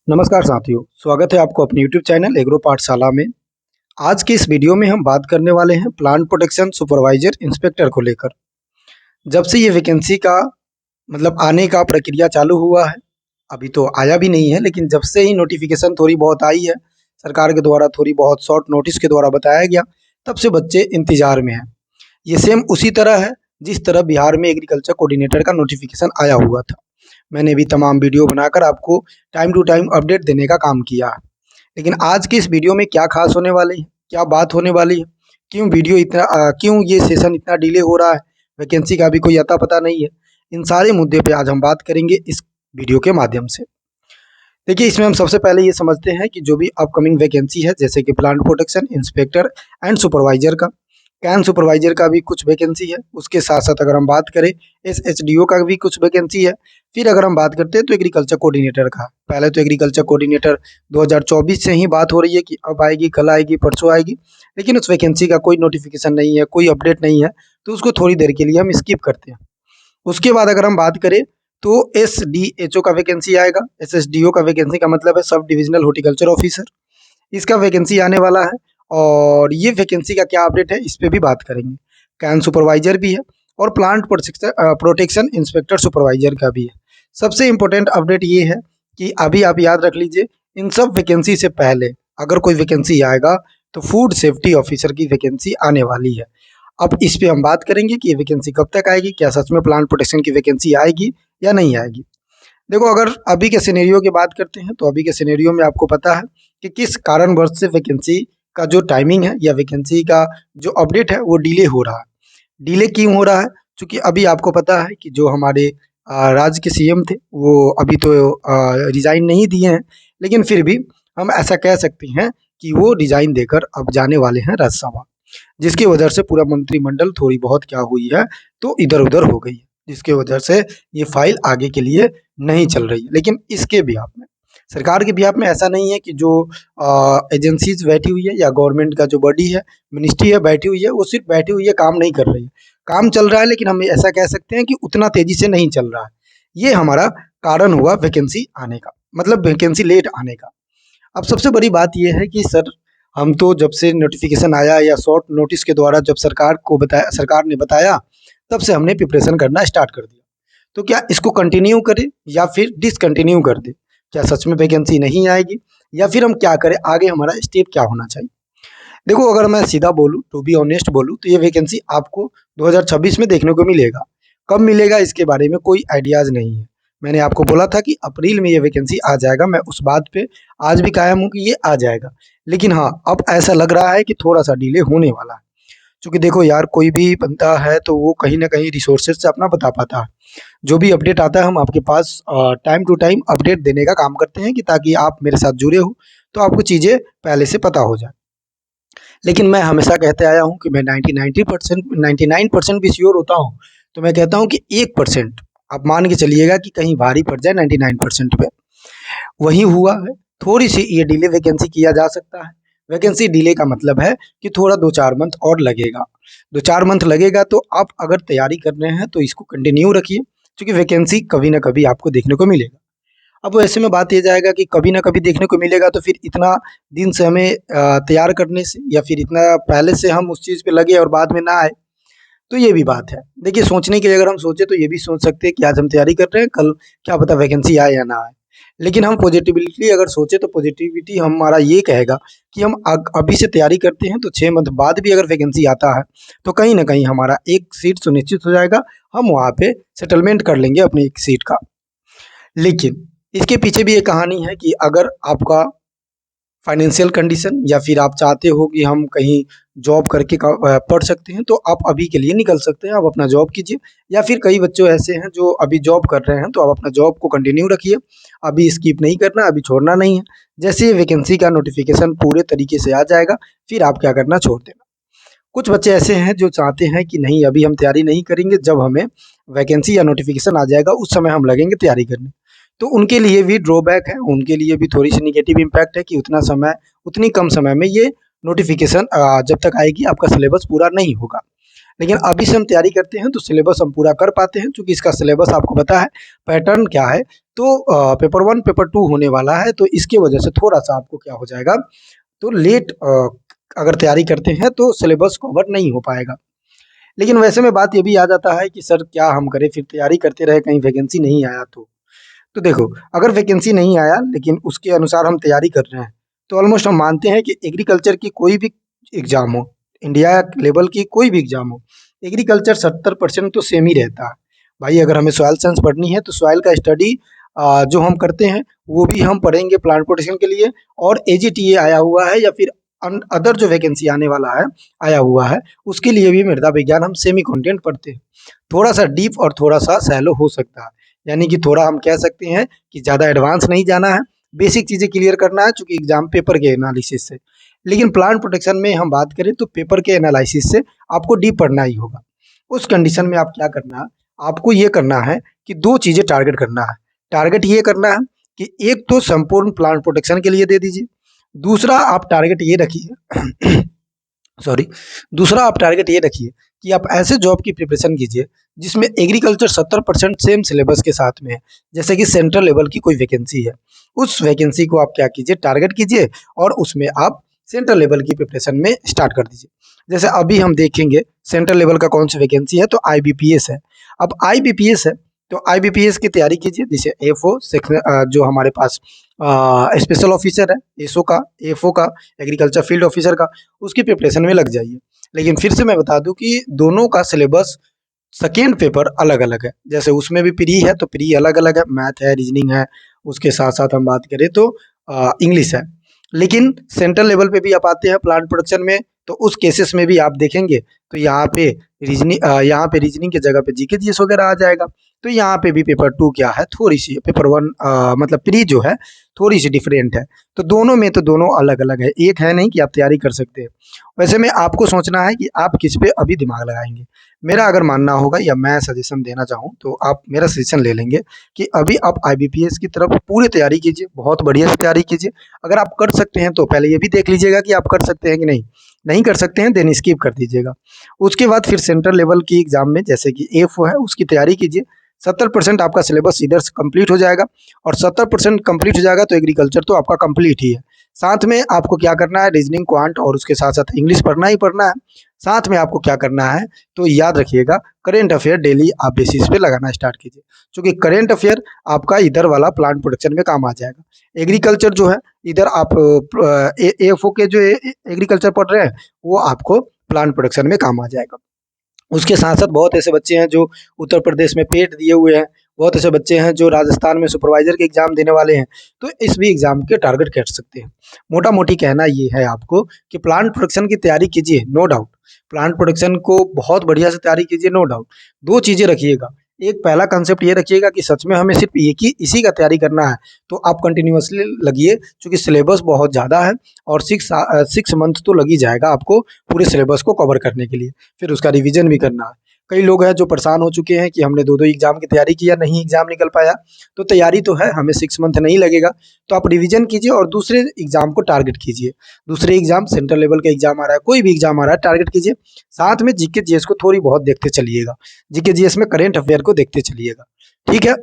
नमस्कार साथियों, स्वागत है आपको अपने YouTube चैनल एग्रो पाठशाला में। आज की इस वीडियो में हम बात करने वाले हैं प्लांट प्रोटेक्शन सुपरवाइजर इंस्पेक्टर को लेकर। जब से ये वैकेंसी का आने का प्रक्रिया चालू हुआ है, अभी तो आया भी नहीं है, लेकिन जब से ही नोटिफिकेशन थोड़ी बहुत आई है, सरकार के द्वारा थोड़ी बहुत शॉर्ट नोटिस के द्वारा बताया गया, तब से बच्चे इंतजार में हैं। ये सेम उसी तरह है जिस तरह बिहार में एग्रीकल्चर कोऑर्डिनेटर का नोटिफिकेशन आया हुआ था। मैंने भी तमाम वीडियो बनाकर आपको टाइम टू टाइम अपडेट देने का काम किया है। लेकिन आज की इस वीडियो में क्या खास होने वाली है, क्या बात होने वाली है, क्यों ये सेशन इतना डिले हो रहा है, वैकेंसी का भी कोई अता पता नहीं है, इन सारे मुद्दे पे आज हम बात करेंगे इस वीडियो के माध्यम से। देखिए, इसमें हम सबसे पहले ये समझते हैं कि जो भी अपकमिंग वैकेंसी है, जैसे कि plant protection inspector and supervisor का, कैन सुपरवाइजर का भी कुछ वैकेंसी है। उसके साथ साथ अगर हम बात करें SHDO का भी कुछ वैकेंसी है। फिर अगर हम बात करते हैं तो एग्रीकल्चर कोऑर्डिनेटर का, पहले तो एग्रीकल्चर कोऑर्डिनेटर 2024 से ही बात हो रही है कि अब आएगी, कल आएगी, परसों आएगी, लेकिन उस वैकेंसी का कोई नोटिफिकेशन नहीं है, कोई अपडेट नहीं है, तो उसको थोड़ी देर के लिए हम स्किप करते हैं। उसके बाद अगर हम बात करें तो SDHO का वैकेंसी आएगा। SHDO का वैकेंसी का मतलब है सब डिविजनल हॉर्टिकल्चर ऑफिसर, इसका वैकेंसी आने वाला है और ये वैकेंसी का क्या अपडेट है इस पे भी बात करेंगे। कैन सुपरवाइजर भी है और प्लांट प्रोटेक्शन इंस्पेक्टर सुपरवाइजर का भी है। सबसे इम्पोर्टेंट अपडेट ये है कि अभी आप याद रख लीजिए, इन सब वैकेंसी से पहले अगर कोई वैकेंसी आएगा तो फूड सेफ्टी ऑफिसर की वैकेंसी आने वाली है। अब इस पे हम बात करेंगे कि ये वैकेंसी कब तक आएगी, क्या सच में प्लांट प्रोटेक्शन की वैकेंसी आएगी या नहीं आएगी। देखो, अगर अभी के सिनेरियो की बात करते हैं तो अभी के सिनेरियो में आपको पता है कि किस कारणवश से वैकेंसी का जो टाइमिंग है या वैकेंसी का जो अपडेट है वो डिले हो रहा है। डिले क्यों हो रहा है? क्योंकि अभी आपको पता है कि जो हमारे राज्य के CM थे वो अभी तो रिज़ाइन नहीं दिए हैं, लेकिन फिर भी हम ऐसा कह सकते हैं कि वो रिज़ाइन देकर अब जाने वाले हैं राज्यसभा, जिसकी वजह से पूरा मंत्रिमंडल थोड़ी बहुत क्या हुई है तो इधर-उधर हो गई है, जिसकी वजह से ये फाइल आगे के लिए नहीं चल रही है। लेकिन इसके बिहाफ में, सरकार के बिहाफ में ऐसा नहीं है कि जो एजेंसीज बैठी हुई है या गवर्नमेंट का जो बॉडी है, मिनिस्ट्री है बैठी हुई है, वो सिर्फ बैठी हुई है, काम नहीं कर रही है। काम चल रहा है, लेकिन हम ऐसा कह सकते हैं कि उतना तेजी से नहीं चल रहा है। ये हमारा कारण हुआ वैकेंसी आने का, मतलब वैकेंसी लेट आने का। अब सबसे बड़ी बात ये है कि सर, हम तो जब से नोटिफिकेशन आया या शॉर्ट नोटिस के द्वारा जब सरकार ने बताया, तब से हमने प्रिपरेशन करना स्टार्ट कर दिया। तो क्या इसको कंटिन्यू करें या फिर डिसकंटिन्यू कर दें? क्या सच में वैकेंसी नहीं आएगी या फिर हम क्या करें, आगे हमारा स्टेप क्या होना चाहिए? देखो, अगर मैं सीधा बोलूँ, टू बी ऑनेस्ट बोलूँ, तो ये वैकेंसी आपको 2026 में देखने को मिलेगा। कब मिलेगा इसके बारे में कोई आइडियाज़ नहीं है। मैंने आपको बोला था कि अप्रैल में ये वैकेंसी आ जाएगा, मैं उस बात पे आज भी कायम हूँ कि ये आ जाएगा। लेकिन हाँ, अब ऐसा लग रहा है कि थोड़ा-सा डिले होने वाला है। क्योंकि देखो यार, कोई भी बनता है तो वो कहीं न कहीं रिसोर्सेज़ से अपना बता पाता है। जो भी अपडेट आता है हम आपके पास टाइम टू टाइम अपडेट देने का काम करते हैं कि ताकि आप मेरे साथ जुड़े हो, तो आपको चीज़ें पहले से पता हो जाए। लेकिन मैं हमेशा कहते आया हूँ कि मैं 99% भी श्योर होता हूँ, तो मैं कहता हूँ कि 1% आप मान के चलिएगा कि कहीं भारी पड़ जाए 99% पे। वही हुआ है, थोड़ी-सी ये डिले वैकेंसी किया जा सकता है। वैकेंसी डिले का मतलब है कि थोड़ा 2-4 मंथ और लगेगा। 2-4 मंथ लगेगा, तो आप अगर तैयारी कर रहे हैं तो इसको कंटिन्यू रखिए, क्योंकि वैकेंसी कभी न कभी आपको देखने को मिलेगा। अब ऐसे में बात ये जाएगा कि कभी न कभी देखने को मिलेगा, तो फिर इतना दिन से हमें तैयार करने से या फिर इतना पहले से हम उस चीज़ पे लगे और बाद में ना आए, तो ये भी बात है। देखिए, सोचने के लिए अगर हम सोचे तो ये भी सोच सकते हैं कि आज हम तैयारी कर रहे हैं, कल क्या पता वैकेंसी आए या ना आए। लेकिन हम पॉजिटिवली अगर सोचे तो पॉजिटिविटी हमारा ये कहेगा कि हम अभी से तैयारी करते हैं तो 6 मंथ बाद भी अगर वैकेंसी आता है, तो कहीं न कहीं हमारा एक सीट सुनिश्चित हो जाएगा, हम वहाँ पे सेटलमेंट कर लेंगे अपनी एक सीट का। लेकिन इसके पीछे भी एक कहानी है कि अगर आपका फाइनेंशियल कंडीशन या फिर आप चाहते हो कि हम कहीं जॉब करके पढ़ सकते हैं, तो आप अभी के लिए निकल सकते हैं, आप अपना जॉब कीजिए। या फिर कई बच्चों ऐसे हैं जो अभी जॉब कर रहे हैं, तो आप अपना जॉब को कंटिन्यू रखिए, अभी स्किप नहीं करना, अभी छोड़ना नहीं है। जैसे ही वैकेंसी का नोटिफिकेशन पूरे तरीके से आ जाएगा, फिर आप क्या करना, छोड़ देना। कुछ बच्चे ऐसे हैं जो चाहते हैं कि नहीं, अभी हम तैयारी नहीं करेंगे, जब हमें वैकेंसी या नोटिफिकेशन आ जाएगा उस समय हम लगेंगे तैयारी करने। तो उनके लिए भी ड्रॉबैक है, उनके लिए भी थोड़ी-सी नेगेटिव इम्पैक्ट है कि उतनी कम समय में ये नोटिफिकेशन जब तक आएगी आपका सिलेबस पूरा नहीं होगा। लेकिन अभी से हम तैयारी करते हैं तो सिलेबस हम पूरा कर पाते हैं, क्योंकि इसका सिलेबस आपको पता है, पैटर्न क्या है। तो पेपर 1 पेपर 2 होने वाला है, तो इसकी वजह से थोड़ा सा आपको क्या हो जाएगा, तो लेट अगर तैयारी करते हैं तो सिलेबस कवर नहीं हो पाएगा। लेकिन वैसे में बात ये भी आ जाता है कि सर क्या हम करें, फिर तैयारी करते रहे कहीं वैकेंसी नहीं आया तो देखो, अगर वैकेंसी नहीं आया लेकिन उसके अनुसार हम तैयारी कर रहे हैं, तो ऑलमोस्ट हम मानते हैं कि एग्रीकल्चर की कोई भी एग्जाम हो, इंडिया लेवल की कोई भी एग्जाम हो, एग्रीकल्चर 70% तो सेम ही रहता है। भाई अगर हमें सॉइल साइंस पढ़नी है तो सॉइल का स्टडी जो हम करते हैं वो भी हम पढ़ेंगे प्लांट प्रोटेक्शन के लिए, और एजीटीए आया हुआ है या फिर अदर जो वैकेंसी आने वाला है, आया हुआ है, उसके लिए भी मृदा विज्ञान हम सेमी कंटेंट पढ़ते हैं। थोड़ा सा डीप और थोड़ा सा सैलो हो सकता है, यानी कि थोड़ा हम कह सकते हैं कि ज़्यादा एडवांस नहीं जाना है, बेसिक चीज़ें क्लियर करना है, चूंकि एग्जाम पेपर के एनालिसिस से। लेकिन प्लांट प्रोटेक्शन में हम बात करें तो पेपर के एनालिसिस से आपको डीप पढ़ना ही होगा। उस कंडीशन में आप क्या करना है, आपको ये करना है कि दो चीज़ें टारगेट करना है। टारगेट ये करना है कि एक तो संपूर्ण प्लांट प्रोटेक्शन के लिए दे दीजिए, दूसरा आप टारगेट ये रखिए सॉरी, दूसरा आप टारगेट ये रखिए कि आप ऐसे जॉब की प्रिपरेशन कीजिए जिसमें एग्रीकल्चर 70% सेम सिलेबस के साथ में है। जैसे कि सेंट्रल लेवल की कोई वैकेंसी है, उस वैकेंसी को आप क्या कीजिए, टारगेट कीजिए, और उसमें आप सेंट्रल लेवल की प्रिपरेशन में स्टार्ट कर दीजिए। जैसे अभी हम देखेंगे सेंट्रल लेवल का कौन सी वैकेंसी है, तो आईबीपीएस है। अब आईबीपीएस है तो आईबीपीएस की तैयारी कीजिए, जैसे एफओ जो हमारे पास स्पेशल ऑफिसर है, एसओ का, एफओ का, एग्रीकल्चर फील्ड ऑफिसर का, उसकी प्रिपरेशन में लग जाइए। लेकिन फिर से मैं बता दूं कि दोनों का सिलेबस सेकेंड पेपर अलग अलग है। जैसे उसमें भी प्री है तो प्री अलग अलग है, मैथ है, रीजनिंग है, उसके साथ साथ हम बात करें तो इंग्लिश है। लेकिन सेंट्रल लेवल पे भी आप आते हैं प्लांट प्रोडक्शन में, तो उस केसेस में भी आप देखेंगे तो यहाँ पे रीजनिंग की जगह पे जीके जीएस वगैरह आ जाएगा। तो यहाँ पे भी पेपर 2 क्या है, थोड़ी सी पेपर 1 मतलब प्री जो है थोड़ी सी डिफरेंट है। तो दोनों में तो दोनों अलग अलग है, एक है नहीं कि आप तैयारी कर सकते हैं। वैसे में आपको सोचना है कि आप किस पे अभी दिमाग लगाएंगे। मेरा अगर मानना होगा या मैं सजेशन देना चाहूँ तो आप मेरा सजेशन ले लेंगे कि अभी आप आईबीपीएस की तरफ पूरी तैयारी कीजिए, बहुत बढ़िया से तैयारी कीजिए। अगर आप कर सकते हैं तो पहले ये भी देख लीजिएगा कि आप कर सकते हैं कि नहीं। नहीं कर सकते हैं देन स्किप कर दीजिएगा। उसके बाद फिर सेंट्रल लेवल की एग्जाम में जैसे कि एफ है उसकी तैयारी कीजिए। 70% आपका सिलेबस इधर से कंप्लीट हो जाएगा, और 70% कंप्लीट हो जाएगा तो एग्रीकल्चर तो आपका कंप्लीट ही है। साथ में आपको क्या करना है, रीजनिंग, क्वांट और उसके साथ साथ इंग्लिश पढ़ना ही पढ़ना है। साथ में आपको क्या करना है, तो याद रखिएगा करेंट अफेयर डेली आप बेसिस पे लगाना स्टार्ट कीजिए, क्योंकि करेंट अफेयर आपका इधर वाला प्लांट प्रोडक्शन में काम आ जाएगा। एग्रीकल्चर जो है इधर आप एएफओ के जो एग्रीकल्चर पढ़ रहे हैं वो आपको प्लांट प्रोडक्शन में काम आ जाएगा। उसके साथ साथ बहुत ऐसे बच्चे हैं जो उत्तर प्रदेश में पेट दिए हुए हैं, बहुत ऐसे बच्चे हैं जो राजस्थान में सुपरवाइजर के एग्जाम देने वाले हैं, तो इस भी एग्जाम के टारगेट कर सकते हैं। मोटा मोटी कहना ये है आपको कि प्लांट प्रोडक्शन की तैयारी कीजिए, नो डाउट। प्लांट प्रोडक्शन को बहुत बढ़िया से तैयारी कीजिए, नो डाउट। दो चीजें रखिएगा, एक पहला कंसेप्ट ये रखिएगा कि सच में हमें सिर्फ एक ही इसी का तैयारी करना है, तो आप कंटिन्यूअसली लगिए, क्योंकि सिलेबस बहुत ज़्यादा है, और 6 मंथ तो लग ही जाएगा आपको पूरे सिलेबस को कवर करने के लिए। फिर उसका रिवीजन भी करना है। कई लोग हैं जो परेशान हो चुके हैं कि हमने दो दो एग्जाम की तैयारी किया, नहीं एग्जाम निकल पाया। तो तैयारी तो है, हमें 6 मंथ नहीं लगेगा, तो आप रिवीजन कीजिए और दूसरे एग्जाम को टारगेट कीजिए। दूसरे एग्जाम सेंट्रल लेवल का एग्जाम आ रहा है, कोई भी एग्जाम आ रहा है, टारगेट कीजिए। साथ में जीके जीएस को थोड़ी बहुत देखते चलिएगा, जीके जीएस में करेंट अफेयर को देखते चलिएगा, ठीक है।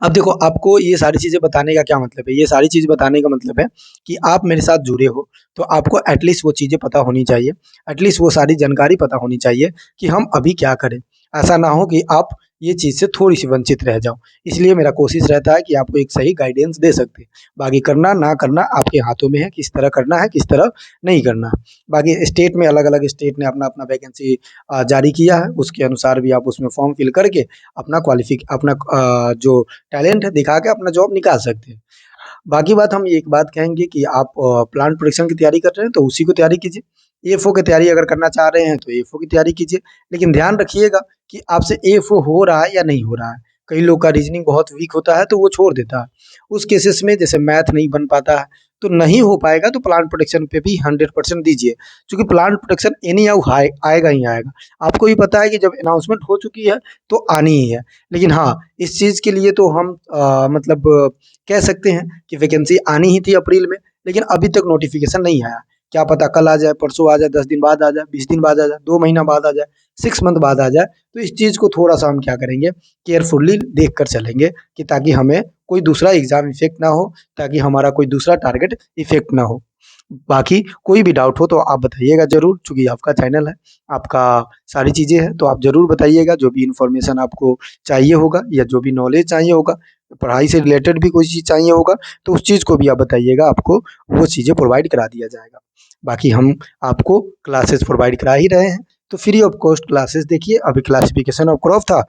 अब देखो, आपको ये सारी चीज़ें बताने का क्या मतलब है, ये सारी चीज़ बताने का मतलब है कि आप मेरे साथ जुड़े हो, तो आपको एटलीस्ट वो चीज़ें पता होनी चाहिए, एटलीस्ट वो सारी जानकारी पता होनी चाहिए कि हम अभी क्या करें। ऐसा ना हो कि आप ये चीज़ से थोड़ी सी वंचित रह जाओ। इसलिए मेरा कोशिश रहता है कि आपको एक सही गाइडेंस दे सकते हैं। बाकी करना ना करना आपके हाथों में है, किस तरह करना है, किस तरह नहीं करना है। बाकी स्टेट में अलग अलग स्टेट ने अपना अपना वैकेंसी जारी किया है, उसके अनुसार भी आप उसमें फॉर्म फिल करके अपना जो टैलेंट है दिखा के अपना जॉब निकाल सकते हैं। बाकी बात हम एक बात कहेंगे कि आप प्लांट प्रोडक्शन की तैयारी कर रहे हैं तो उसी को तैयारी कीजिए। एएफओ की तैयारी अगर करना चाह रहे हैं तो एएफओ की तैयारी कीजिए, लेकिन ध्यान रखिएगा कि आपसे एएफओ हो रहा है या नहीं हो रहा है। कई लोग का रीजनिंग बहुत वीक होता है तो वो छोड़ देता है। उस केसेस में जैसे मैथ नहीं बन पाता है तो नहीं हो पाएगा, तो प्लांट प्रोटेक्शन पे भी 100% दीजिए, क्योंकि प्लांट प्रोटेक्शन एनी हाउ आएगा ही आएगा। आपको भी पता है कि जब अनाउंसमेंट हो चुकी है तो आनी ही है। लेकिन हाँ, इस चीज़ के लिए तो हम मतलब कह सकते हैं कि वैकेंसी आनी ही थी अप्रैल में, लेकिन अभी तक नोटिफिकेशन नहीं आया। क्या पता कल आ जाए, परसों आ जाए, 10 दिन बाद आ जाए, 20 दिन बाद आ जाए, 2 महीना बाद आ जाए, 6 मंथ बाद आ जाए। तो इस चीज़ को थोड़ा-सा हम क्या करेंगे, केयरफुली देख कर चलेंगे कि ताकि हमें कोई दूसरा एग्ज़ाम इफ़ेक्ट ना हो, ताकि हमारा कोई दूसरा टारगेट इफ़ेक्ट ना हो। बाकी कोई भी डाउट हो तो आप बताइएगा ज़रूर, चूँकि आपका चैनल है, आपका सारी चीज़ें हैं, तो आप ज़रूर बताइएगा। जो भी इन्फॉर्मेशन आपको चाहिए होगा या जो भी नॉलेज चाहिए होगा, पढ़ाई से रिलेटेड भी कोई चीज़ चाहिए होगा, तो उस चीज़ को भी आप बताइएगा, आपको वो चीज़ें प्रोवाइड करा दिया जाएगा। बाकी हम आपको क्लासेस प्रोवाइड करा ही रहे हैं, तो फ्री ऑफ कॉस्ट क्लासेस देखिए। अभी क्लासिफिकेशन ऑफ क्रॉप था,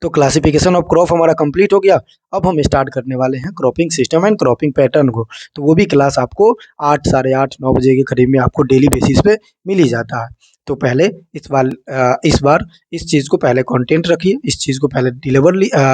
तो क्लासिफिकेशन ऑफ क्रॉप हमारा कंप्लीट हो गया। अब हम स्टार्ट करने वाले हैं cropping system and cropping pattern को। तो वो भी क्लास आपको 8 साढ़े 8 9 बजे के करीब में आपको डेली बेसिस पे मिल ही जाता है। तो पहले इस बार इस चीज़ को पहले कंटेंट रखिए, इस चीज़ को पहले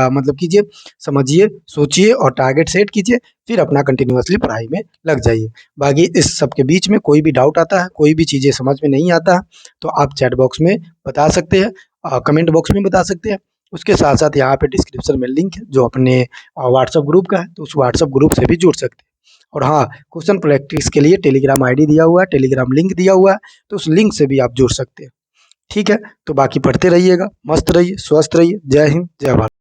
मतलब कीजिए, समझिए, सोचिए और टारगेट सेट कीजिए, फिर अपना कंटिन्यूअसली पढ़ाई में लग जाइए। बाकी इस सब के बीच में कोई भी डाउट आता है, कोई भी चीज़ें समझ में नहीं आता है, तो आप चैट बॉक्स में बता सकते हैं, कमेंट बॉक्स में बता सकते हैं। उसके साथ-साथ यहाँ पे डिस्क्रिप्शन में लिंक है जो अपने व्हाट्सएप ग्रुप का है, तो उस व्हाट्सएप ग्रुप से भी जुड़ सकते हैं। और हाँ, क्वेश्चन प्रैक्टिस के लिए टेलीग्राम आईडी दिया हुआ है, टेलीग्राम लिंक दिया हुआ है, तो उस लिंक से भी आप जुड़ सकते हैं। ठीक है? तो बाकी पढ़ते रहिएगा, मस्त रहिए, स्वस्थ रहिए। जय हिंद, जय भारत।